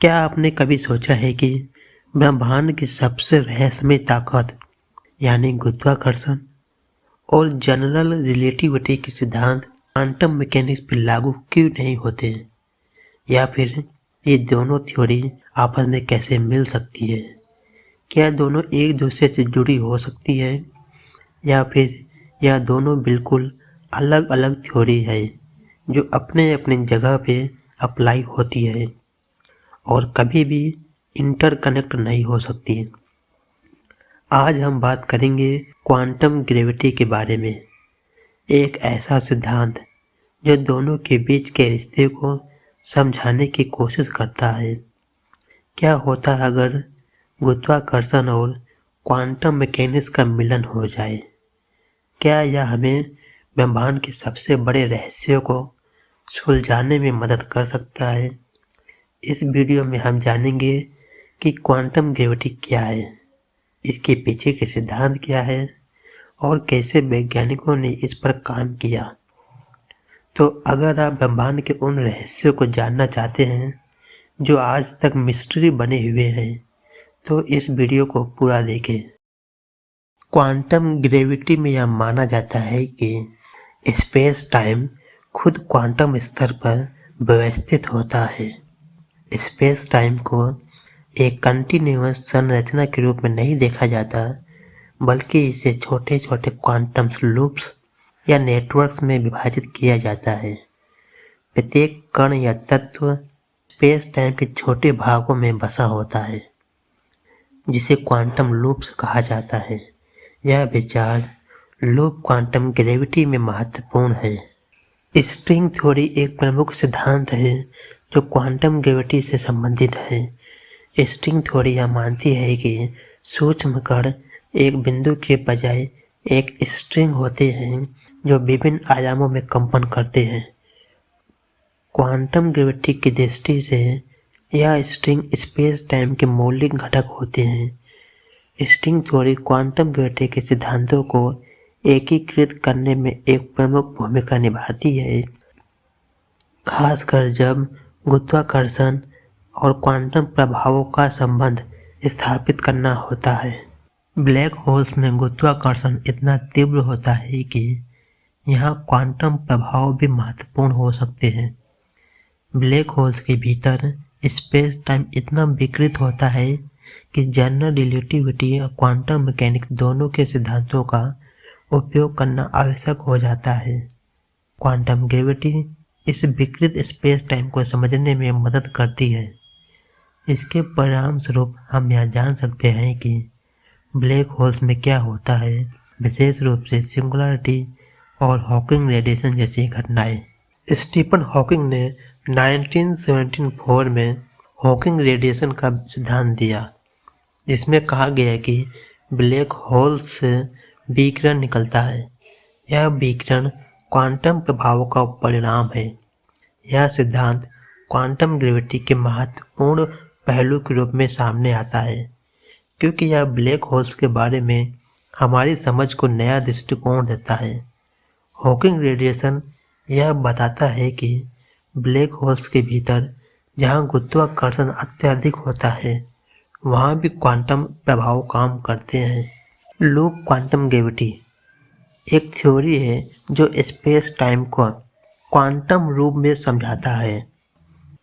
क्या आपने कभी सोचा है कि ब्रह्मांड की सबसे रहस्यमय ताकत यानी गुरुत्वाकर्षण और जनरल रिलेटिविटी के सिद्धांत क्वांटम मैकेनिक्स पर लागू क्यों नहीं होते हैं? या फिर ये दोनों थ्योरी आपस में कैसे मिल सकती है? क्या दोनों एक दूसरे से जुड़ी हो सकती है या फिर यह दोनों बिल्कुल अलग अलग थ्योरी है जो अपने अपने जगह पे अप्लाई होती है और कभी भी इंटरकनेक्ट नहीं हो सकती? आज हम बात करेंगे क्वांटम ग्रेविटी के बारे में, एक ऐसा सिद्धांत जो दोनों के बीच के रिश्ते को समझाने की कोशिश करता है। क्या होता अगर गुरुत्वाकर्षण और क्वांटम मैकेनिक्स का मिलन हो जाए? क्या यह हमें ब्रह्मांड के सबसे बड़े रहस्यों को सुलझाने में मदद कर सकता है? इस वीडियो में हम जानेंगे कि क्वांटम ग्रेविटी क्या है, इसके पीछे के सिद्धांत क्या है और कैसे वैज्ञानिकों ने इस पर काम किया। तो अगर आप ब्रह्मांड के उन रहस्यों को जानना चाहते हैं जो आज तक मिस्ट्री बने हुए हैं, तो इस वीडियो को पूरा देखें। क्वांटम ग्रेविटी में यह माना जाता है कि स्पेस टाइम खुद क्वांटम स्तर पर व्यवस्थित होता है। स्पेस टाइम को एक कंटिन्यूअस संरचना के रूप में नहीं देखा जाता, बल्कि इसे छोटे छोटे क्वांटम लूप्स या नेटवर्क्स में विभाजित किया जाता है। प्रत्येक कण या तत्व स्पेस टाइम के छोटे भागों में बसा होता है, जिसे क्वांटम लूप्स कहा जाता है। यह विचार लूप क्वांटम ग्रेविटी में महत्वपूर्ण है। स्ट्रिंग थ्योरी एक प्रमुख सिद्धांत है जो क्वांटम ग्रेविटी से संबंधित है। स्ट्रिंग थ्योरी यह मानती है कि सूक्ष्म कण एक बिंदु के बजाय एक स्ट्रिंग होते हैं जो विभिन्न आयामों में कंपन करते हैं। क्वांटम ग्रेविटी की दृष्टि से यह स्ट्रिंग स्पेस टाइम के मौलिक घटक होते हैं। स्ट्रिंग थ्योरी क्वांटम ग्रेविटी के सिद्धांतों को एकीकृत करने में एक प्रमुख भूमिका निभाती है, खासकर जब गुरुत्वाकर्षण और क्वांटम प्रभावों का संबंध स्थापित करना होता है। ब्लैक होल्स में गुरुत्वाकर्षण इतना तीव्र होता है कि यहाँ क्वांटम प्रभाव भी महत्वपूर्ण हो सकते हैं। ब्लैक होल्स के भीतर स्पेस टाइम इतना विकृत होता है कि जनरल रिलेटिविटी और क्वांटम मैकेनिक्स दोनों के सिद्धांतों का उपयोग करना आवश्यक हो जाता है। क्वांटम ग्रेविटी इस विकृत स्पेस टाइम को समझने में मदद करती है। इसके परिणाम स्वरूप हम यह जान सकते हैं कि ब्लैक होल्स में क्या होता है, विशेष रूप से सिंगुलरिटी और हॉकिंग रेडिएशन जैसी घटनाएं। स्टीफन हॉकिंग ने 1974 में हॉकिंग रेडिएशन का सिद्धांत दिया, जिसमें कहा गया कि ब्लैक होल से विकिरण निकलता है। यह विकिरण क्वांटम प्रभावों का परिणाम है। यह सिद्धांत क्वांटम ग्रेविटी के महत्वपूर्ण पहलू के रूप में सामने आता है, क्योंकि यह ब्लैक होल्स के बारे में हमारी समझ को नया दृष्टिकोण देता है। हॉकिंग रेडिएशन यह बताता है कि ब्लैक होल्स के भीतर जहाँ गुरुत्वाकर्षण अत्यधिक होता है, वहाँ भी क्वांटम प्रभाव काम करते हैं। लूप क्वांटम ग्रेविटी एक थ्योरी है जो स्पेस टाइम को क्वांटम रूप में समझाता है।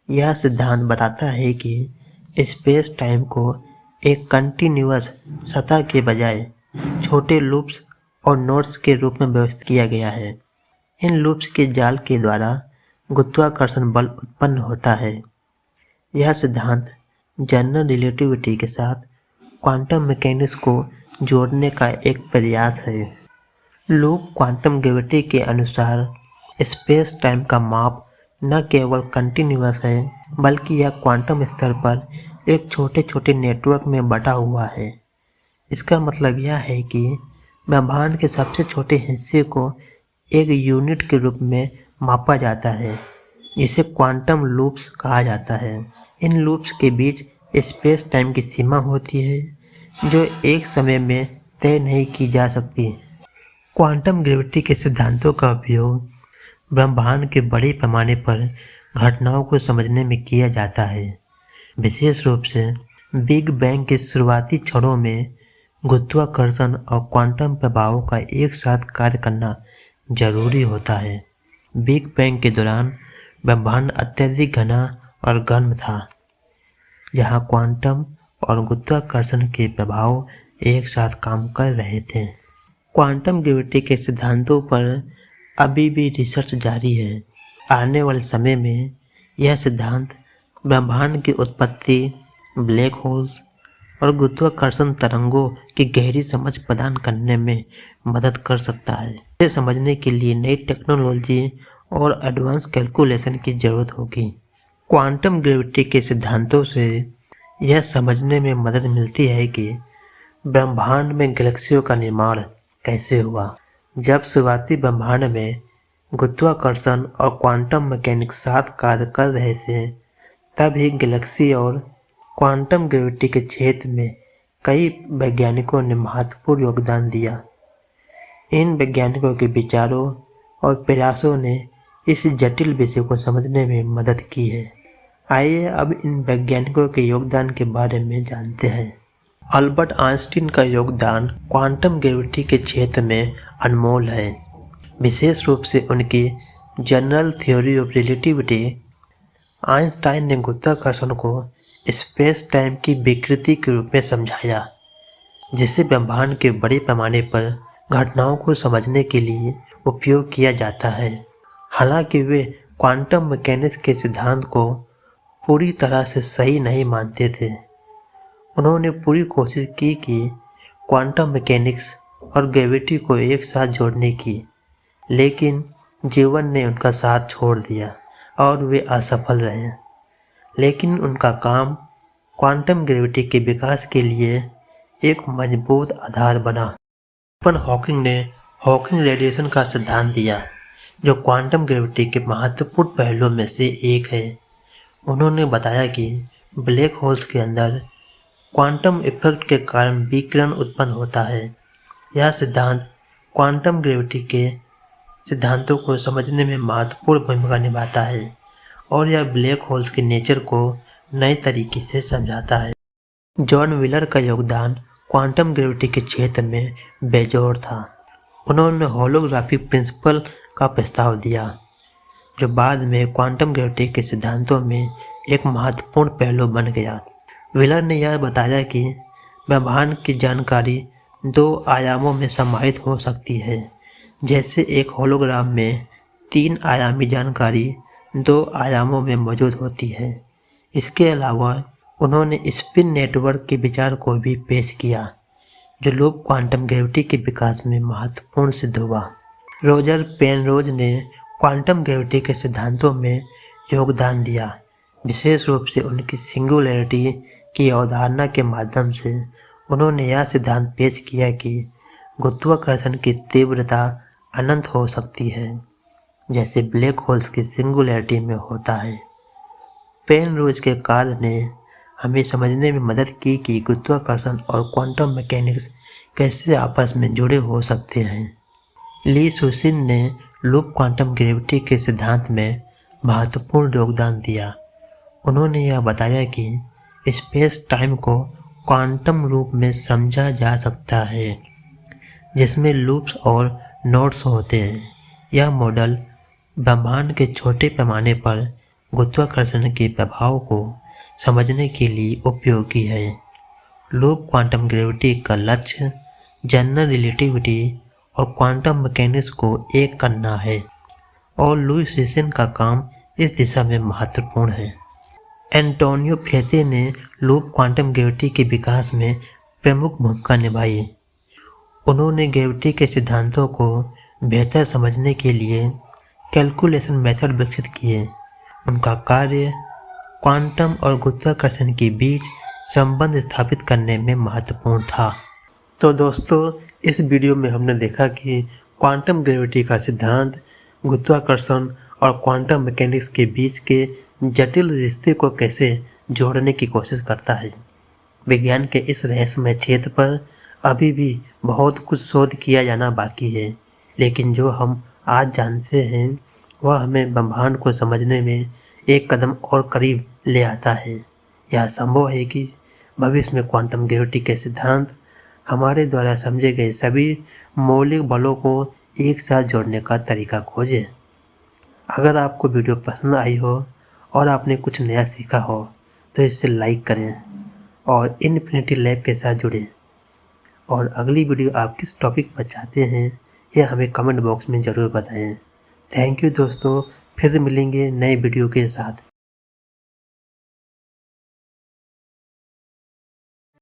यह सिद्धांत बताता है कि स्पेस टाइम को एक कंटिन्यूअस सतह के बजाय छोटे लूप्स और नोड्स के रूप में व्यवस्थित किया गया है। इन लूप्स के जाल के द्वारा गुरुत्वाकर्षण बल उत्पन्न होता है। यह सिद्धांत जनरल रिलेटिविटी के साथ क्वांटम मैकेनिक्स को जोड़ने का एक प्रयास है। लूप क्वांटम ग्रेविटी के अनुसार स्पेस टाइम का माप न केवल कंटिन्यूअस है, बल्कि यह क्वांटम स्तर पर एक छोटे छोटे नेटवर्क में बटा हुआ है। इसका मतलब यह है कि ब्रह्मांड के सबसे छोटे हिस्से को एक यूनिट के रूप में मापा जाता है, जिसे क्वांटम लूप्स कहा जाता है। इन लूप्स के बीच स्पेस टाइम की सीमा होती है, जो एक समय में तय नहीं की जा सकती। क्वांटम ग्रेविटी के सिद्धांतों का उपयोग ब्रह्मांड के बड़े पैमाने पर घटनाओं को समझने में किया जाता है। विशेष रूप से बिग बैंग के शुरुआती क्षणों में गुरुत्वाकर्षण और क्वांटम प्रभावों का एक साथ कार्य करना जरूरी होता है। बिग बैंग के दौरान ब्रह्मांड अत्यधिक घना और गर्म था, जहां क्वांटम और गुरुत्वाकर्षण के प्रभाव एक साथ काम कर रहे थे। क्वांटम ग्रेविटी के सिद्धांतों पर अभी भी रिसर्च जारी है। आने वाले समय में यह सिद्धांत ब्रह्मांड की उत्पत्ति, ब्लैक होल्स और गुरुत्वाकर्षण तरंगों की गहरी समझ प्रदान करने में मदद कर सकता है। इसे समझने के लिए नई टेक्नोलॉजी और एडवांस कैलकुलेशन की जरूरत होगी। क्वांटम ग्रेविटी के सिद्धांतों से यह समझने में मदद मिलती है कि ब्रह्मांड में गैलेक्सियों का निर्माण कैसे हुआ। जब शुरुआती ब्रह्मांड में गुरुत्वाकर्षण और क्वांटम मैकेनिक्स साथ कार्य कर रहे थे, तब ही गैलेक्सी और क्वांटम ग्रेविटी के क्षेत्र में कई वैज्ञानिकों ने महत्वपूर्ण योगदान दिया। इन वैज्ञानिकों के विचारों और प्रयासों ने इस जटिल विषय को समझने में मदद की है। आइए अब इन वैज्ञानिकों के योगदान के बारे में जानते हैं। अल्बर्ट आइंस्टीन का योगदान क्वांटम ग्रेविटी के क्षेत्र में अनमोल है, विशेष रूप से उनकी general theory of relativity. Einstein ने गुरुत्वाकर्षण को स्पेस टाइम की विकृति के रूप में समझाया, जिसे ब्रह्मांड के बड़े पैमाने पर घटनाओं को समझने के लिए उपयोग किया जाता है। हालांकि वे क्वांटम मैकेनिक्स के सिद्धांत को पूरी तरह से सही नहीं मानते थे। उन्होंने पूरी कोशिश की कि क्वांटम मैकेनिक्स और ग्रेविटी को एक साथ जोड़ने की, लेकिन जीवन ने उनका साथ छोड़ दिया और वे असफल रहे। लेकिन उनका काम क्वांटम ग्रेविटी के विकास के लिए एक मजबूत आधार बना। स्टीफन हॉकिंग ने हॉकिंग रेडिएशन का सिद्धांत दिया, जो क्वांटम ग्रेविटी के महत्वपूर्ण पहलुओं में से एक है। उन्होंने बताया कि ब्लैक होल्स के अंदर क्वांटम इफेक्ट के कारण विकिरण उत्पन्न होता है। यह सिद्धांत क्वांटम ग्रेविटी के सिद्धांतों को समझने में महत्वपूर्ण भूमिका निभाता है और यह ब्लैक होल्स के नेचर को नए तरीके से समझाता है। जॉन व्हीलर का योगदान क्वांटम ग्रेविटी के क्षेत्र में बेजोड़ था। उन्होंने होलोग्राफिक प्रिंसिपल का प्रस्ताव दिया, जो बाद में क्वांटम ग्रेविटी के सिद्धांतों में एक महत्वपूर्ण पहलू बन गया। व्हीलर ने यह बताया कि ब्रह्मांड की जानकारी दो आयामों में समाहित हो सकती है, जैसे एक होलोग्राम में 3 आयामी जानकारी 2 आयामों में मौजूद होती है। इसके अलावा उन्होंने स्पिन नेटवर्क के विचार को भी पेश किया, जो लूप क्वांटम ग्रेविटी के विकास में महत्वपूर्ण सिद्ध हुआ। रोजर पेनरोज ने क्वांटम ग्रेविटी के सिद्धांतों में योगदान दिया, विशेष रूप से उनकी सिंगुलैरिटी की अवधारणा के माध्यम से। उन्होंने यह सिद्धांत पेश किया कि गुरुत्वाकर्षण की तीव्रता अनंत हो सकती है, जैसे ब्लैक होल्स की सिंगुलैरिटी में होता है। पेनरोज के कार्य ने हमें समझने में मदद की कि गुरुत्वाकर्षण और क्वांटम मैकेनिक्स कैसे आपस में जुड़े हो सकते हैं। ली सुसिन ने लूप क्वांटम ग्रेविटी के सिद्धांत में महत्वपूर्ण योगदान दिया। उन्होंने यह बताया कि स्पेस टाइम को क्वांटम रूप में समझा जा सकता है, जिसमें लूप्स और नोड्स होते हैं। यह मॉडल ब्रह्मांड के छोटे पैमाने पर गुरुत्वाकर्षण के प्रभाव को समझने के लिए उपयोगी है। लूप क्वांटम ग्रेविटी का लक्ष्य जनरल रिलेटिविटी और क्वांटम मैकेनिक्स को एक करना है, और लुईस सुसिन का काम इस दिशा में महत्वपूर्ण है। एंटोनियो फेते ने लूप क्वांटम ग्रेविटी के विकास में प्रमुख भूमिका निभाई। उन्होंने ग्रेविटी के सिद्धांतों को बेहतर समझने के लिए कैलकुलेशन मेथड विकसित किए। उनका कार्य क्वांटम और गुरुत्वाकर्षण के बीच संबंध स्थापित करने में महत्वपूर्ण था। तो दोस्तों, इस वीडियो में हमने देखा कि क्वांटम ग्रेविटी का सिद्धांत गुरुत्वाकर्षण और क्वांटम मैकेनिक्स के बीच के जटिल रिश्ते को कैसे जोड़ने की कोशिश करता है। विज्ञान के इस रहस्यमय क्षेत्र पर अभी भी बहुत कुछ शोध किया जाना बाकी है, लेकिन जो हम आज जानते हैं वह हमें ब्रह्मांड को समझने में एक कदम और करीब ले आता है। यह संभव है कि भविष्य में क्वांटम ग्रेविटी के सिद्धांत हमारे द्वारा समझे गए सभी मौलिक बलों को एक साथ जोड़ने का तरीका खोजें। अगर आपको वीडियो पसंद आई हो और आपने कुछ नया सीखा हो तो इसे लाइक करें और इन्फिनिटी लैब के साथ जुड़ें। और अगली वीडियो आप किस टॉपिक पर चाहते हैं यह हमें कमेंट बॉक्स में ज़रूर बताएं। थैंक यू दोस्तों, फिर मिलेंगे नए वीडियो के साथ।